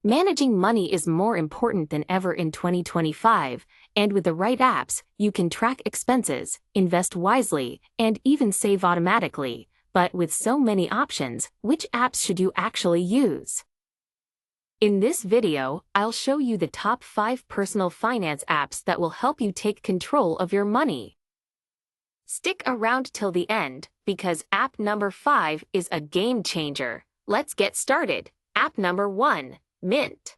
Managing money is more important than ever in 2025, and with the right apps, you can track expenses, invest wisely, and even save automatically. But with so many options, which apps should you actually use? In this video, I'll show you the top 5 personal finance apps that will help you take control of your money. Stick around till the end, because app number 5 is a game changer. Let's get started. App number 1. Mint.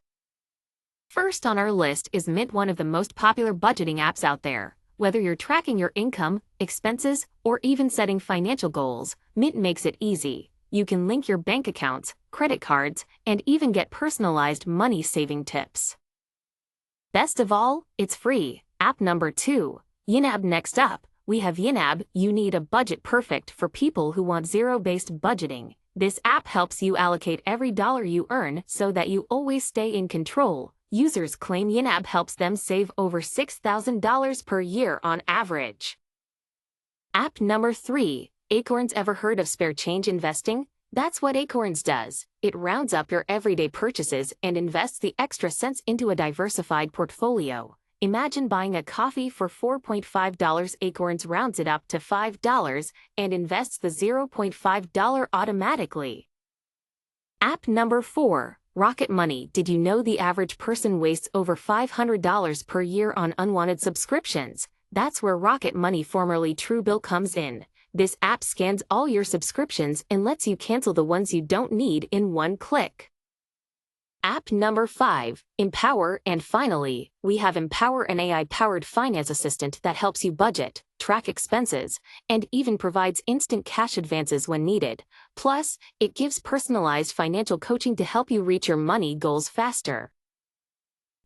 First on our list is Mint, one of the most popular budgeting apps out there. Whether you're tracking your income, expenses, or even setting financial goals, Mint makes it easy. You can link your bank accounts, credit cards, and even get personalized money-saving tips. Best of all, it's free. App number 2. YNAB. Next up, we have YNAB. You need a budget perfect for people who want zero-based budgeting. This app helps you allocate every dollar you earn so that you always stay in control. Users claim YNAB helps them save over $6,000 per year on average. App number 3. Acorns. Ever heard of spare change investing? That's what Acorns does. It rounds up your everyday purchases and invests the extra cents into a diversified portfolio. Imagine buying a coffee for $4.5. Acorns rounds it up to $5 and invests the $0.5 automatically. App number 4. Rocket Money. Did you know the average person wastes over $500 per year on unwanted subscriptions? That's where Rocket Money, formerly Truebill, comes in. This app scans all your subscriptions and lets you cancel the ones you don't need in one click. App number 5. Empower. And finally, we have Empower, an AI-powered finance assistant that helps you budget, track expenses, and even provides instant cash advances when needed. Plus, it gives personalized financial coaching to help you reach your money goals faster.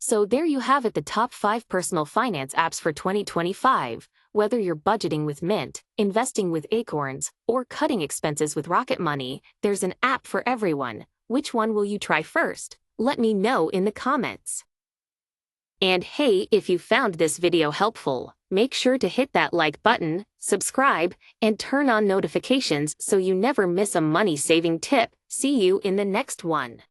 So there you have it, the top 5 personal finance apps for 2025. Whether you're budgeting with Mint, investing with Acorns, or cutting expenses with Rocket Money, there's an app for everyone. Which one will you try first? Let me know in the comments. And hey, if you found this video helpful, make sure to hit that like button, subscribe, and turn on notifications so you never miss a money-saving tip. See you in the next one.